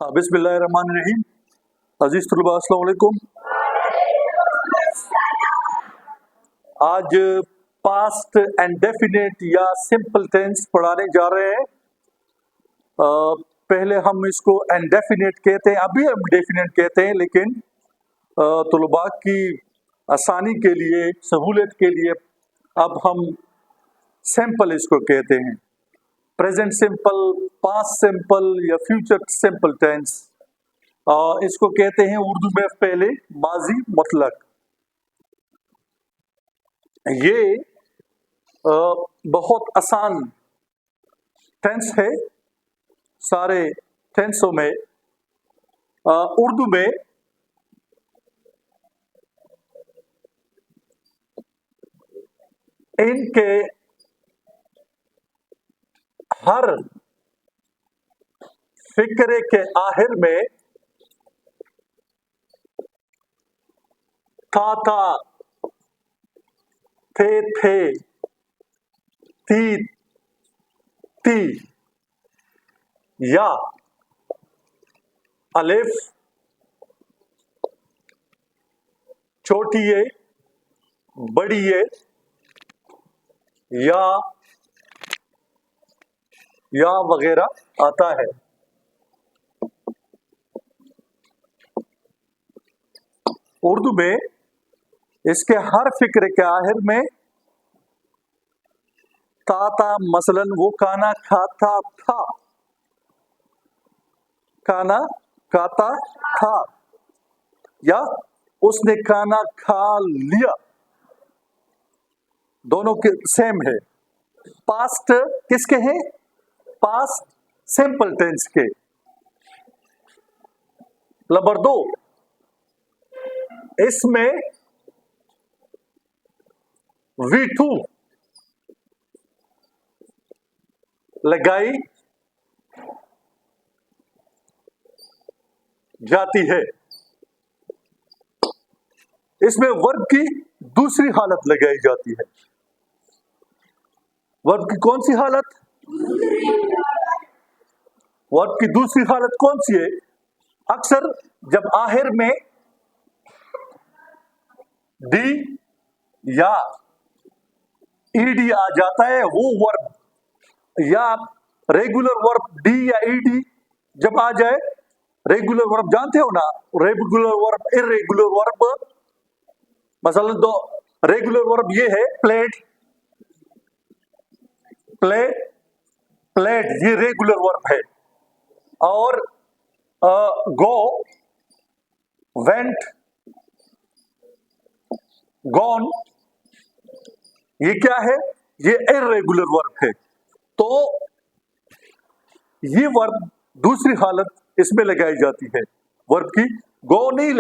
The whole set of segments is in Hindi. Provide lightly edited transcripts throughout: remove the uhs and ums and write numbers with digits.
हाँ, बिस्मिल्लाहिर्रहमानिर्रहीम। अजीज तलबा अस्सलाम वालेकुम। आज पास्ट एंड डेफिनेट या सिंपल टेंस पढ़ाने जा रहे हैं। पहले हम इसको इंडेफिनेट कहते हैं, अभी हम डेफिनेट कहते हैं, लेकिन तलबा की आसानी के लिए, सहूलियत के लिए अब हम सिंपल इसको कहते हैं। प्रेजेंट सिंपल, पास्ट सिंपल या फ्यूचर सिंपल टेंस इसको कहते हैं उर्दू में पहले माजी मुतलक। ये बहुत आसान टेंस है। सारे टेंसों में उर्दू में इनके हर फिक्रे के आखिर में था, थे, थी या अलिफ, छोटी है, बड़ी है, या वगैरह आता है। उर्दू में इसके हर फिक्र के आखिर में था। मसलन वो खाना खाता था, खाना खाता था, या उसने खाना खा लिया। दोनों के सेम है। पास्ट किसके हैं? पास्ट सिंपल टेंस के। नंबर 2, इसमें V2 लगाई जाती है। इसमें वर्ब की दूसरी हालत लगाई जाती है। वर्ब की कौन सी हालत? वर्ब की दूसरी हालत कौन सी है? अक्सर जब आखिर में डी या ईडी आ जाता है, वो वर्ब या रेगुलर वर्ब डी या ईडी जब आ जाए, रेगुलर वर्ब जानते हो ना, रेगुलर वर्ब, इर्रेगुलर वर्ब। मसलन दो रेगुलर वर्ब ये है प्लेट, प्लेट ये रेगुलर वर्ब है। और गो, वेंट, गॉन ये क्या है? ये इर्रेगुलर वर्ब है। तो ये वर्ब दूसरी हालत इसमें लगाई जाती है। वर्ब की गो नहीं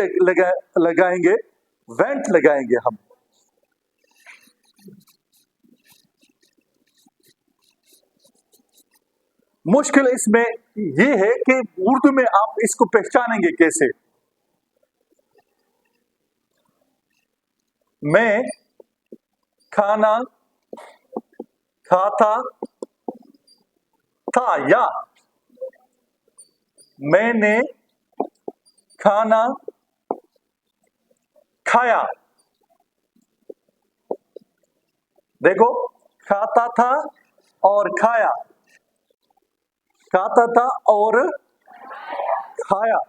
लगाएंगे, वेंट लगाएंगे हम। मुश्किल इसमें ये है कि उर्दू में आप इसको पहचानेंगे कैसे। मैं खाना खाता था, या मैंने खाना खाया। देखो, खाता था और खाया, खाता था और खाया।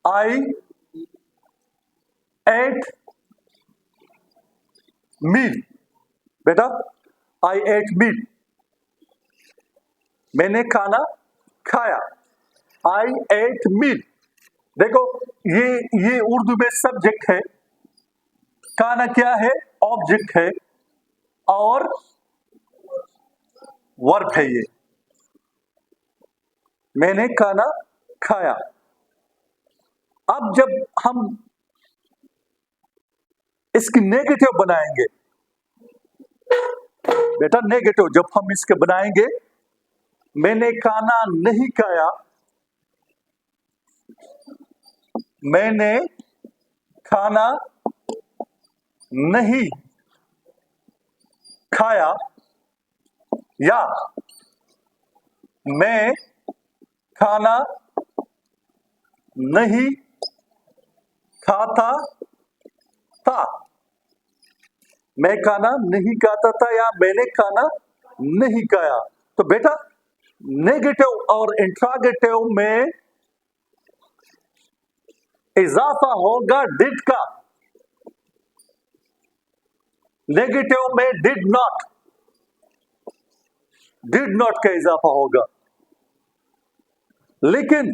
आई एट मील, बेटा आई एट मील, मैंने खाना खाया। आई एट मील। देखो, ये उर्दू में सब्जेक्ट है, खाना क्या है? ऑब्जेक्ट है, और वर्ब है ये। मैंने खाना खाया। अब जब हम इसकी नेगेटिव बनाएंगे, बेटा नेगेटिव जब हम इसके बनाएंगे, मैंने खाना नहीं खाया, मैंने खाना नहीं खाया, या मैं खाना नहीं खाता था। मैं खाना नहीं खाता था या मैंने खाना नहीं खाया। तो बेटा नेगेटिव और इंट्रागेटिव में इजाफा होगा डिड का, नेगेटिव में डिड नॉट का इजाफा होगा। लेकिन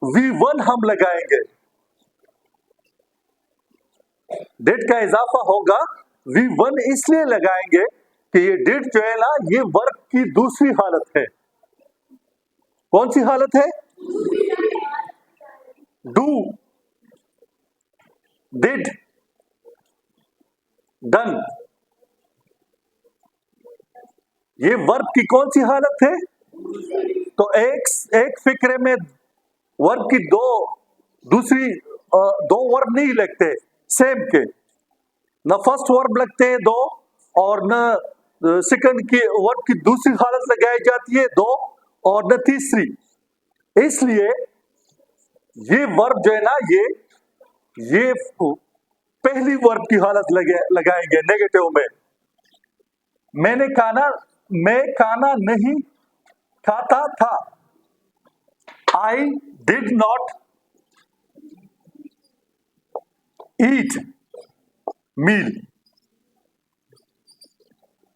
V1 हम लगाएंगे, डिड का इजाफा होगा V1 इसलिए लगाएंगे कि ये डिड जो है ना, ये वर्ब की दूसरी हालत है। कौन सी हालत है? डू, डिड, डन, ये वर्ब की कौन सी हालत है? तो एक फिक्रे में वर्ब की दो वर्ब नहीं लगते सेम के, न फर्स्ट वर्ब लगते हैं दो और न सेकंड की वर्ब की दूसरी हालत लगाई जाती है दो और न तीसरी। इसलिए ये वर्ब जो है ना, ये पहली वर्ब की हालत लगाएंगे नेगेटिव में। मैं खाना नहीं खाता था। I did not eat meal।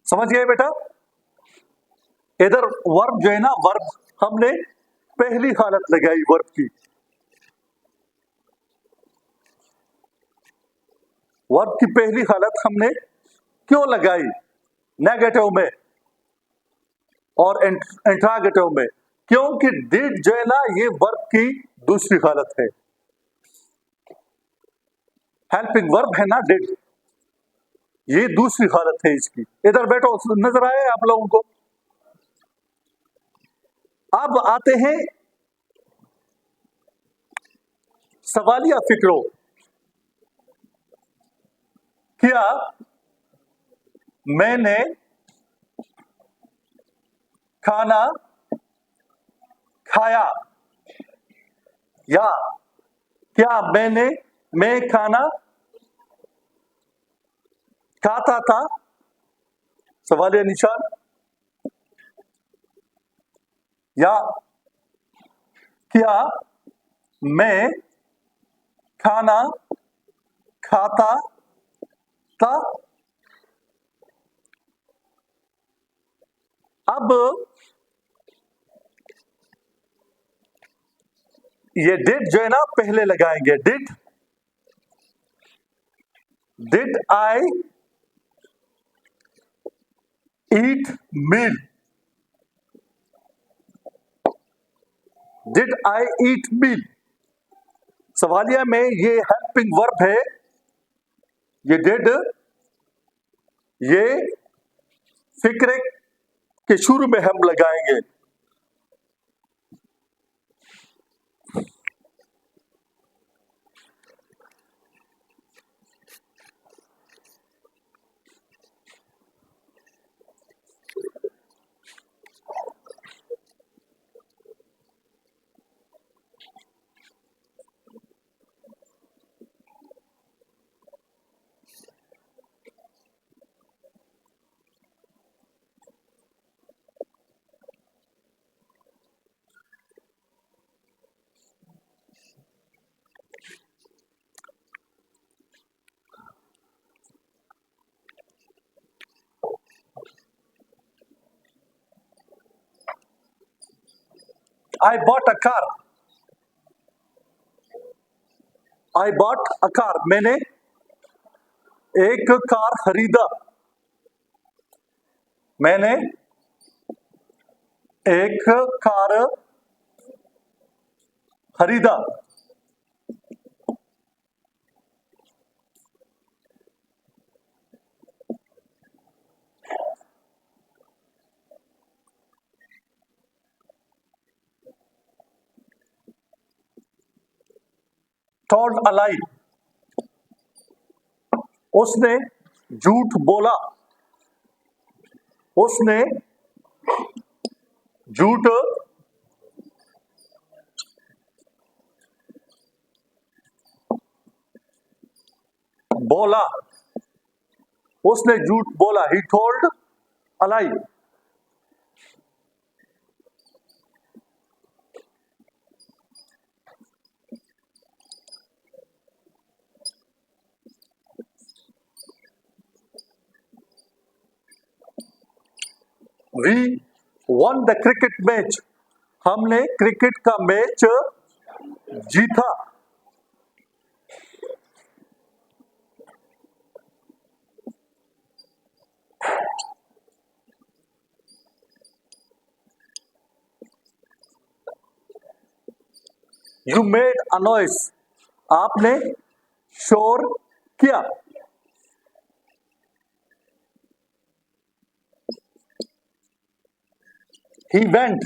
समझ गए बेटा? इधर वर्ब जो है ना, वर्ब हमने पहली हालत लगाई वर्ब की। वर्ब की पहली हालत हमने क्यों लगाई नेगेटिव में और इंट्रागेटिव में? क्योंकि डिड जो है ना, ये वर्ब की दूसरी हालत है। हेल्पिंग वर्ब है ना डिड, ये दूसरी हालत है इसकी। इधर बैठो, नजर आए आप लोगों को? अब आते हैं सवालिया फिक्रों। क्या मैंने खाना खाया? या क्या मैं खाना खाता था? सवालिया निशान। या क्या मैं खाना खाता था? अब ये डिड जो है ना, पहले लगाएंगे। Did I eat meal? Did I eat meal? सवालिया में ये हेल्पिंग वर्ब है, ये डिड, ये फिक्रे के शुरू में हम लगाएंगे। I bought a car। I bought a car, मैंने एक कार खरीदा। मैंने एक कार खरीदा। told a lie, उसने झूठ बोला। उसने झूठ बोला, उसने झूठ बोला, he told a lie. We won the cricket match. हमने क्रिकेट का मैच जीता. You made a noise. आपने शोर किया. He went.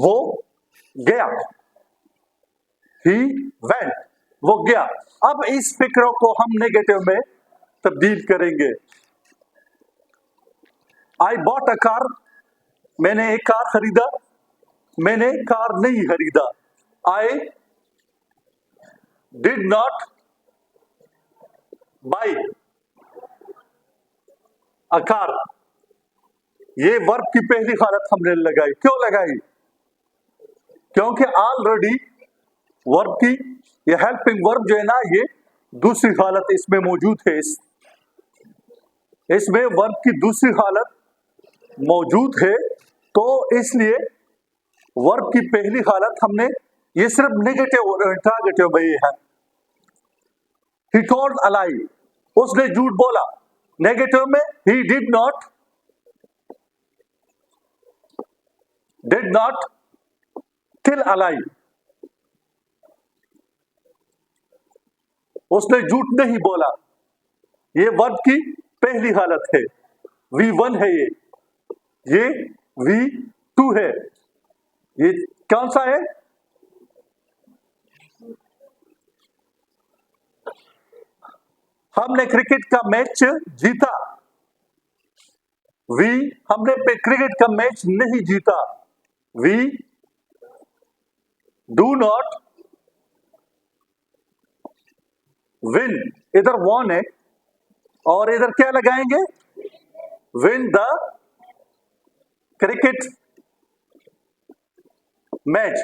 वो गया. He went. वो गया. अब इस फिक्र को हम नेगेटिव में तब्दील करेंगे. I bought a car. मैंने एक कार खरीदा. मैंने कार नहीं खरीदा. I did not buy a car. ये वर्ब की पहली हालत हमने लगाई. क्यों लगाई? क्योंकि ऑलरेडी वर्ब की ये हेल्पिंग वर्ब जो है ना, ये दूसरी हालत इसमें मौजूद है. इसमें वर्ब की दूसरी हालत मौजूद है, तो इसलिए वर्ब की पहली हालत हमने, ये सिर्फ नेगेटिव और इंट्रागेटिव में ये है. He told a lie. उसने झूठ बोला. नेगेटिव में he did not tell a lie. उसने झूठ नहीं बोला. ये वर्ब की पहली हालत है. V1 है ये V2 है. ये कौन सा है? हमने क्रिकेट का मैच जीता. हमने क्रिकेट का मैच नहीं जीता. We do not win. इधर won है और इधर क्या लगाएंगे? Win the cricket match.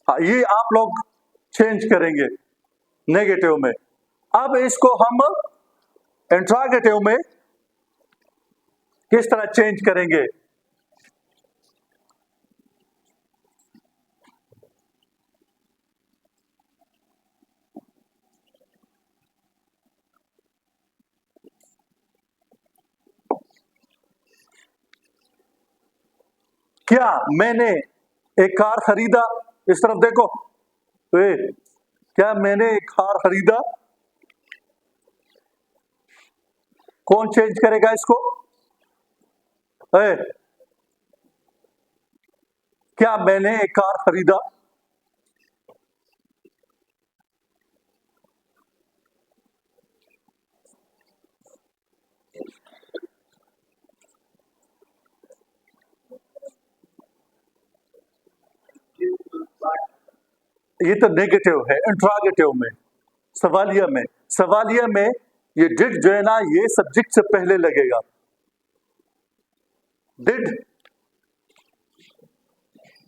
ये आप लोग चेंज करेंगे नेगेटिव में. अब इसको हम इंट्रागेटिव में किस तरह चेंज करेंगे? क्या मैंने एक कार खरीदा? इस तरफ देखो. क्या मैंने एक कार खरीदा? कौन चेंज करेगा इसको? क्या मैंने एक कार खरीदा? ये तो नेगेटिव है. इंट्रागेटिव में, सवालिया में ये डिड जो है ना, ये सब्जेक्ट से पहले लगेगा.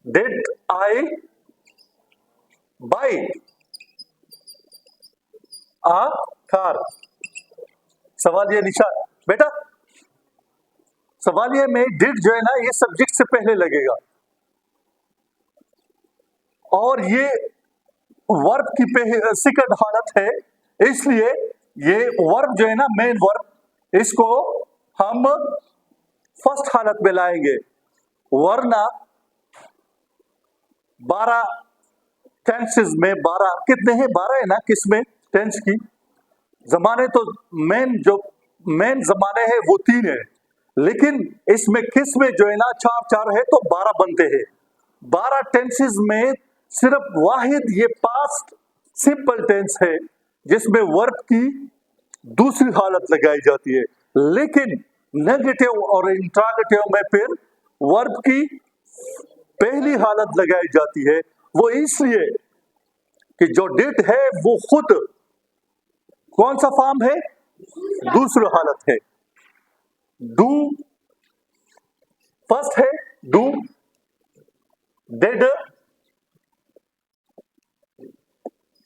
Did I buy a car? सवालिया निशान बेटा. सवालिया में डिड जो है ना, ये सब्जेक्ट से पहले लगेगा और ये वर्ब की सेकंड हालत है. इसलिए ये वर्ब जो है ना, मेन वर्ब, इसको हम फर्स्ट हालत में लाएंगे. वरना 12 टेंसेस में 12 कितने हैं? 12 है ना. किसमें टेंस की जमाने? तो मेन जमाने हैं वो 3 है, लेकिन इसमें किस में जो है ना 4 है, तो 12 बनते हैं. 12 टेंसेस में सिर्फ वाहिद ये पास्ट सिंपल टेंस है जिसमें वर्ब की दूसरी हालत लगाई जाती है. लेकिन नेगेटिव और इंट्रागेटिव में फिर वर्ब की पहली हालत लगाई जाती है. वो इसलिए कि जो डिड है वो खुद कौन सा फॉर्म है, दूसरी हालत है। डू फर्स्ट है, डू, डिड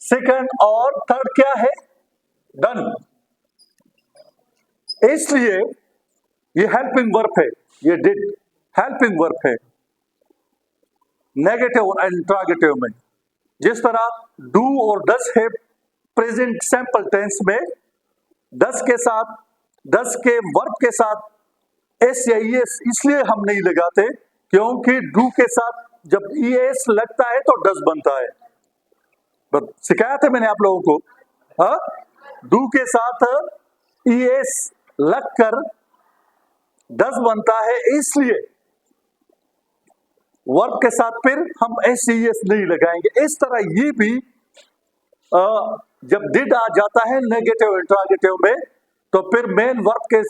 सेकंड, और थर्ड क्या है, डन। इसलिए ये हेल्पिंग वर्ब है, ये डिड हेल्पिंग वर्ब है नेगेटिव और इंट्रोगेटिव में। जिस तरह डू और डस है प्रेजेंट सिंपल टेंस में, डस के साथ, डस के वर्ब के साथ एस या ईएस इसलिए हम नहीं लगाते क्योंकि डू के साथ जब ईएस लगता है तो डस बनता है। सिखाया था मैंने आप लोगों को, डू के साथ ईएस लगकर डस बनता है, इसलिए वर्ब के साथ फिर हम एस ईएस नहीं लगाएंगे। इस तरह ये भी जब डिड आ जाता है नेगेटिव इंट्रोगेटिव में तो फिर मेन वर्ब के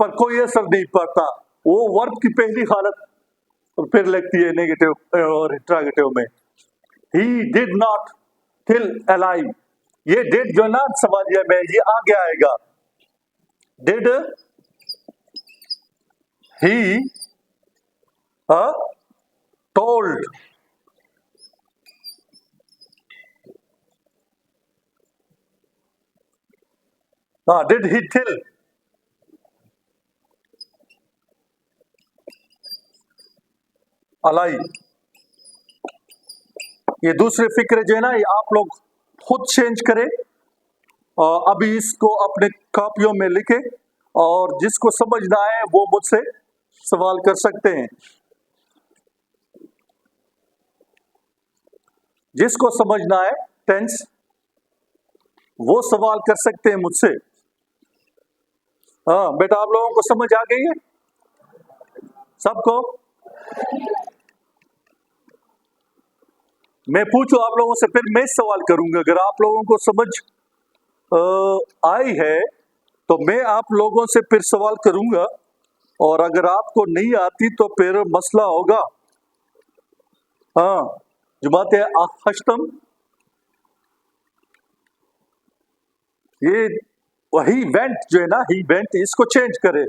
पर कोई असर नहीं पड़ता, वो वर्ब की पहली हालत फिर लगती है नेगेटिव और इंट्रोगेटिव में। He did not kill Ali, ये डिड जो ना समाजिया में ये आगे आएगा। Did he told, did he tell, Ali. ये दूसरे फिक्र जो है ना, ये आप लोग खुद चेंज करें। अभी इसको अपने कॉपियों में लिखे और जिसको समझना है वो मुझसे सवाल कर सकते हैं। जिसको समझना है टेंस वो सवाल कर सकते हैं मुझसे। हाँ बेटा, आप लोगों को समझ आ गई है सबको? मैं पूछूं आप लोगों से, फिर मैं सवाल करूंगा। अगर आप लोगों को समझ आई है तो मैं आप लोगों से फिर सवाल करूंगा, और अगर आपको नहीं आती तो फिर मसला होगा। हाँ, जुमाते हश्तम, ये वही वेंट जो है ना, ही वेंट, इसको चेंज करे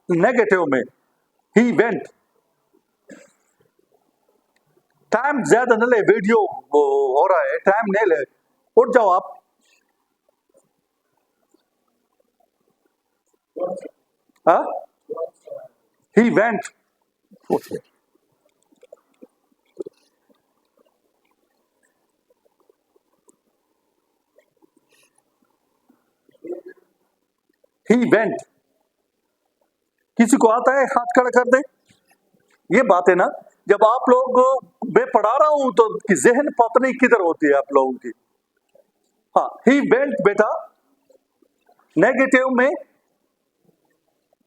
नेगेटिव में, ही वेंट। टाइम ज्यादा न ले, वीडियो हो रहा है, टाइम नहीं ले, उठ जाओ आप। He went, he went. किसी को आता है हाथ खड़ा कर दे। ये बात है ना, जब आप लोग, मैं पढ़ा रहा हूं तो जहन पतनी किधर होती है आप लोगों की। हाँ, ही वेंट बेटा, नेगेटिव में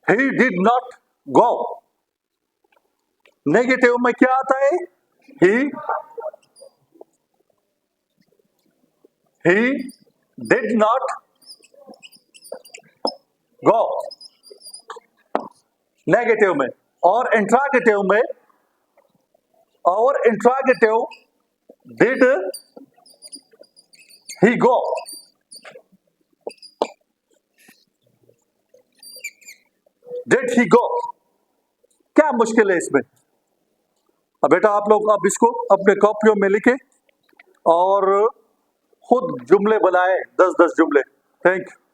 he did not go. Negative में क्या आता है, he did not go negative में। और इंट्रोगेटिव में, और interrogative did he go. Did he go, क्या मुश्किल है इसमें? अब बेटा आप लोग अब इसको अपने कॉपियों में लिखे और खुद जुमले बनाए, 10-10 जुमले। Thank you.